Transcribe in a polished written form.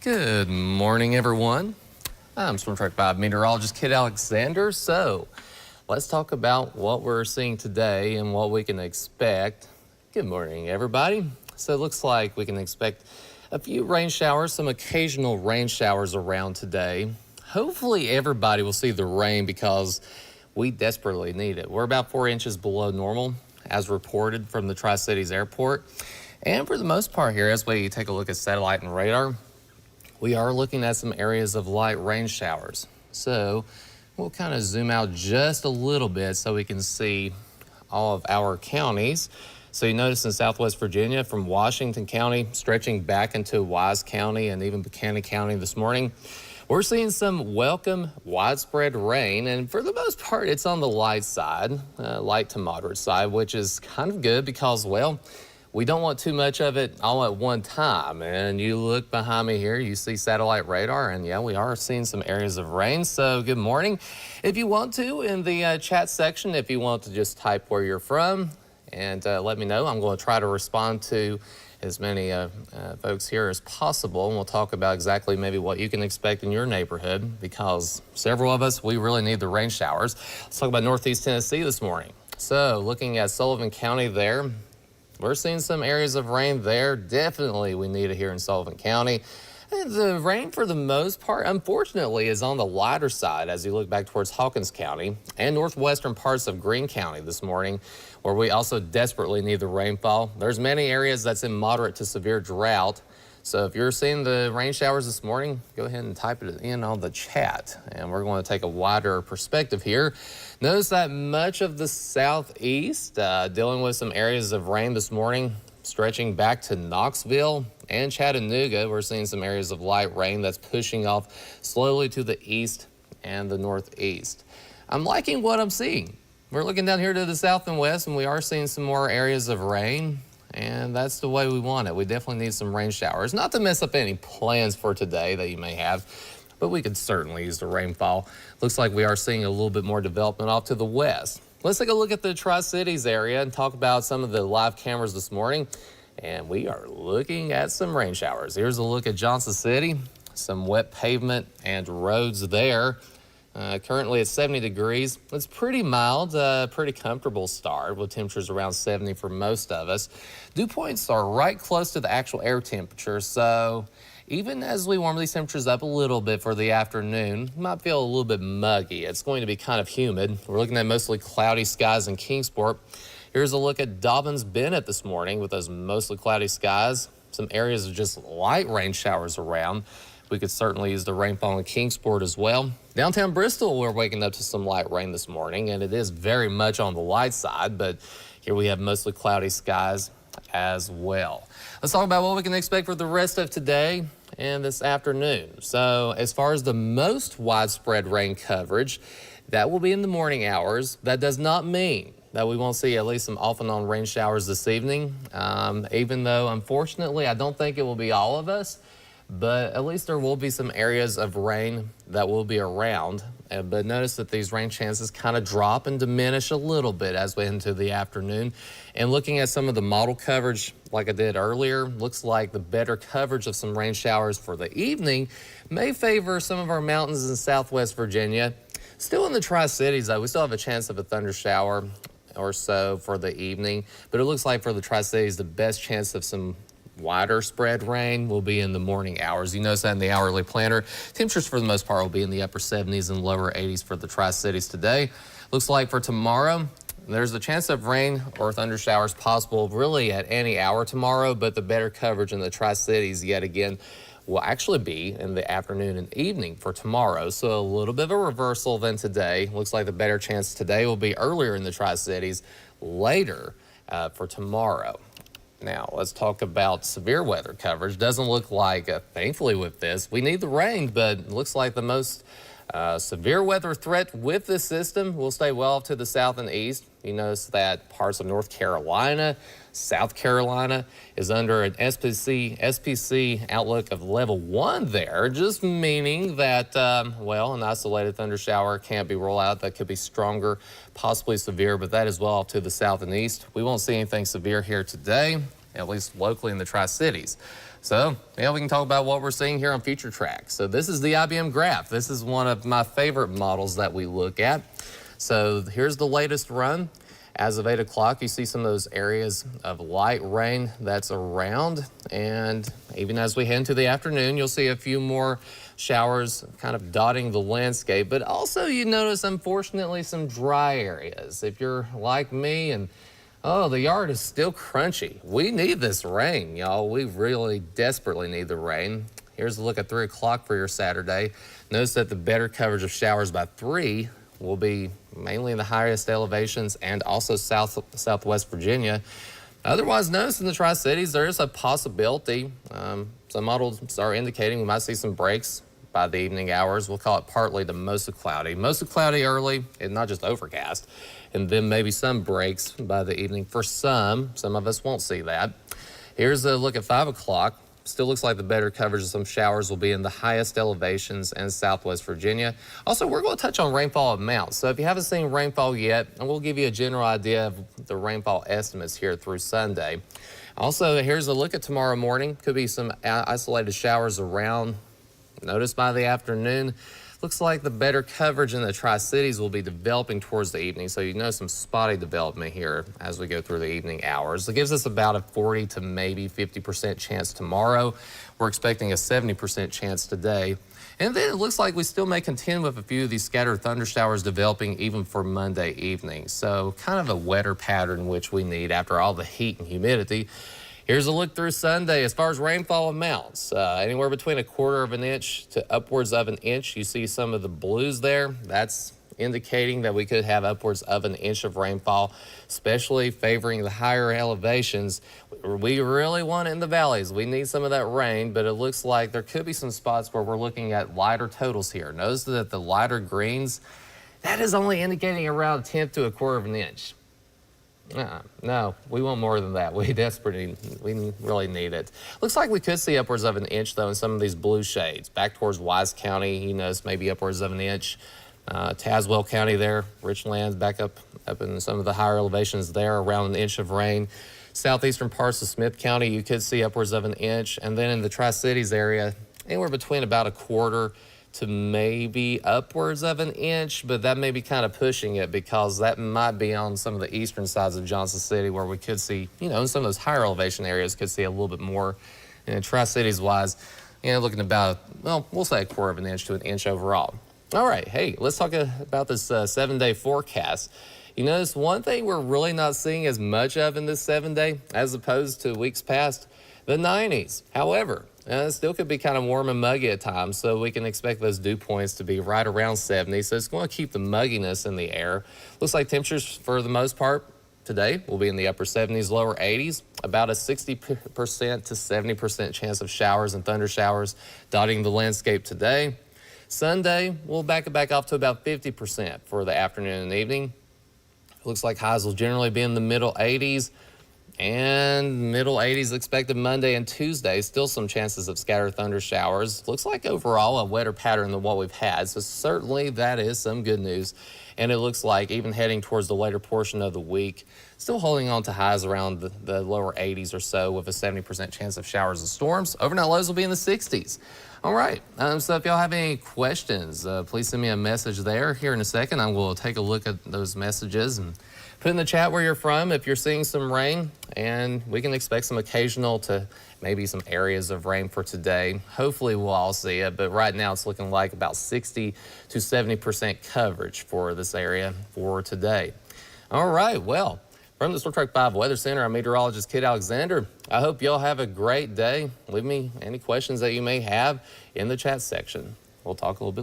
Good morning, everyone. I'm Storm Track 5 meteorologist Kit Alexander. So let's talk about what we're seeing today and what we can expect. Good morning, everybody. So it looks like we can expect a few rain showers, some occasional rain showers around today. Hopefully everybody will see the rain because we desperately need it. We're about 4 inches below normal as reported from the Tri-Cities Airport. And for the most part here, as we take a look at satellite and radar, we are looking at some areas of light rain showers. So we'll kind of zoom out just a little bit so we can see all of our counties. So you notice in Southwest Virginia from Washington County stretching back into Wise County and even Buchanan County this morning, we're seeing some welcome widespread rain, and for the most part it's on the light side, light to moderate side, which is kind of good because, well, we don't want too much of it all at one time. And you look behind me here, you see satellite radar, and yeah, we are seeing some areas of rain. So good morning. If you want to, in the chat section, if you want to just type where you're from and let me know, I'm going to try to respond to as many folks here as possible. And we'll talk about exactly maybe what you can expect in your neighborhood, because several of us, we really need the rain showers. Let's talk about Northeast Tennessee this morning. So looking at Sullivan County there, we're seeing some areas of rain there. Definitely we need it here in Sullivan County. And the rain, for the most part, unfortunately, is on the lighter side as you look back towards Hawkins County and northwestern parts of Greene County this morning, where we also desperately need the rainfall. There's many areas that's in moderate to severe drought. So if you're seeing the rain showers this morning, go ahead and type it in on the chat. And we're going to take a wider perspective here. Notice that much of the southeast dealing with some areas of rain this morning, stretching back to Knoxville and Chattanooga. We're seeing some areas of light rain that's pushing off slowly to the east and the northeast. I'm liking what I'm seeing. We're looking down here to the south and west, and we are seeing some more areas of rain. And that's the way we want it. We definitely need some rain showers. Not to mess up any plans for today that you may have, but we could certainly use the rainfall. Looks like we are seeing a little bit more development off to the west. Let's take a look at the Tri-Cities area and talk about some of the live cameras this morning. And we are looking at some rain showers. Here's a look at Johnson City. Some wet pavement and roads there. Currently it's 70 degrees. It's pretty mild, pretty comfortable start with temperatures around 70 for most of us. Dew points are right close to the actual air temperature, so even as we warm these temperatures up a little bit for the afternoon, you might feel a little bit muggy. It's going to be kind of humid. We're looking at mostly cloudy skies in Kingsport. Here's a look at Dobyns-Bennett this morning with those mostly cloudy skies. Some areas of just light rain showers around. We could certainly use the rainfall in Kingsport as well. Downtown Bristol, we're waking up to some light rain this morning, and it is very much on the light side, but here we have mostly cloudy skies as well. Let's talk about what we can expect for the rest of today and this afternoon. So as far as the most widespread rain coverage, that will be in the morning hours. That does not mean that we won't see at least some off and on rain showers this evening, even though, unfortunately, I don't think it will be all of us. But at least there will be some areas of rain that will be around. But notice that these rain chances kind of drop and diminish a little bit as we head into the afternoon. And looking at some of the model coverage like I did earlier, looks like the better coverage of some rain showers for the evening may favor some of our mountains in Southwest Virginia. Still in the Tri-Cities, though, we still have a chance of a thunder shower or so for the evening. But it looks like for the Tri-Cities, the best chance of some wider spread rain will be in the morning hours. You notice that in the hourly planner. Temperatures for the most part will be in the upper 70s and lower 80s for the Tri-Cities today. Looks like for tomorrow, there's a chance of rain or thunder showers possible really at any hour tomorrow, but the better coverage in the Tri-Cities yet again will actually be in the afternoon and evening for tomorrow. So a little bit of a reversal than today. Looks like the better chance today will be earlier in the Tri-Cities, later for tomorrow. Now, let's talk about severe weather coverage. Doesn't look like, thankfully with this, we need the rain, but it looks like the most severe weather threat with this system will stay well off to the south and east. You notice that parts of North Carolina, South Carolina is under an SPC outlook of level 1 there, just meaning that, well, an isolated thunder shower can't be rolled out. That could be stronger, possibly severe, but that is well off to the south and east. We won't see anything severe here today, at least locally in the Tri-Cities. So, yeah, we can talk about what we're seeing here on Future Track. So this is the IBM graph. This is one of my favorite models that we look at. So here's the latest run. As of 8 o'clock, you see some of those areas of light rain that's around. And even as we head into the afternoon, you'll see a few more showers kind of dotting the landscape. But also you notice, unfortunately, some dry areas. If you're like me and oh, the yard is still crunchy. We need this rain, y'all. We really desperately need the rain. Here's a look at 3 o'clock for your Saturday. Notice that the better coverage of showers by 3 will be mainly in the highest elevations and also southwest Virginia. Otherwise, notice in the Tri-Cities, there is a possibility. Some models are indicating we might see some breaks by the evening hours. We'll call it partly to mostly cloudy. Mostly cloudy early and not just overcast. And then maybe some breaks by the evening for some. Some of us won't see that. Here's a look at 5 o'clock. Still looks like the better coverage of some showers will be in the highest elevations in southwest Virginia. Also, we're going to touch on rainfall amounts. So if you haven't seen rainfall yet, we'll give you a general idea of the rainfall estimates here through Sunday. Also, here's a look at tomorrow morning. Could be some isolated showers around. Notice by the afternoon, looks like the better coverage in the Tri-Cities will be developing towards the evening. So you know some spotty development here as we go through the evening hours. It gives us about a 40 to maybe 50% chance tomorrow. We're expecting a 70% chance today. And then it looks like we still may contend with a few of these scattered thunder showers developing even for Monday evening. So kind of a wetter pattern which we need after all the heat and humidity. Here's a look through Sunday as far as rainfall amounts. Anywhere between 1/4 of an inch to upwards of an inch. You see some of the blues there. That's indicating that we could have upwards of an inch of rainfall, especially favoring the higher elevations. We really want it in the valleys. We need some of that rain, but it looks like there could be some spots where we're looking at lighter totals here. Notice that the lighter greens, that is only indicating around 1/10 to 1/4 of an inch. No, we want more than that. We really need it. Looks like we could see upwards of an inch, though, in some of these blue shades. Back towards Wise County, you notice maybe upwards of an inch. Tazewell County there, Richlands, back up in some of the higher elevations there, around an inch of rain. Southeastern parts of Smith County, you could see upwards of an inch. And then in the Tri-Cities area, anywhere between about 1/4 to maybe upwards of an inch, but that may be kind of pushing it because that might be on some of the eastern sides of Johnson City where we could see, in some of those higher elevation areas could see a little bit more. Tri-Cities wise, looking about, well, we'll say 1/4 of an inch to an inch overall. All right, hey, let's talk about this 7-day forecast. You notice one thing we're really not seeing as much of in this 7-day as opposed to weeks past, the 90s. However, it still could be kind of warm and muggy at times, so we can expect those dew points to be right around 70. So it's going to keep the mugginess in the air. Looks like temperatures for the most part today will be in the upper 70s, lower 80s. About a 60% to 70% chance of showers and thunder showers dotting the landscape today. Sunday, we'll back it back off to about 50% for the afternoon and evening. Looks like highs will generally be in the middle 80s. And middle 80s expected Monday and Tuesday. Still some chances of scattered thunder showers. Looks like overall a wetter pattern than what we've had. So certainly that is some good news. And it looks like even heading towards the later portion of the week, still holding on to highs around the lower 80s or so with a 70% chance of showers and storms. Overnight lows will be in the 60s. All right, so if y'all have any questions, please send me a message there. Here in a second, I will take a look at those messages and put in the chat where you're from if you're seeing some rain, and we can expect some occasional to maybe some areas of rain for today. Hopefully we'll all see it, but right now it's looking like about 60 to 70% coverage for this area for today. All right, well, from the Storm Track 5 Weather Center, I'm meteorologist Kit Alexander. I hope y'all have a great day. Leave me any questions that you may have in the chat section. We'll talk a little bit later.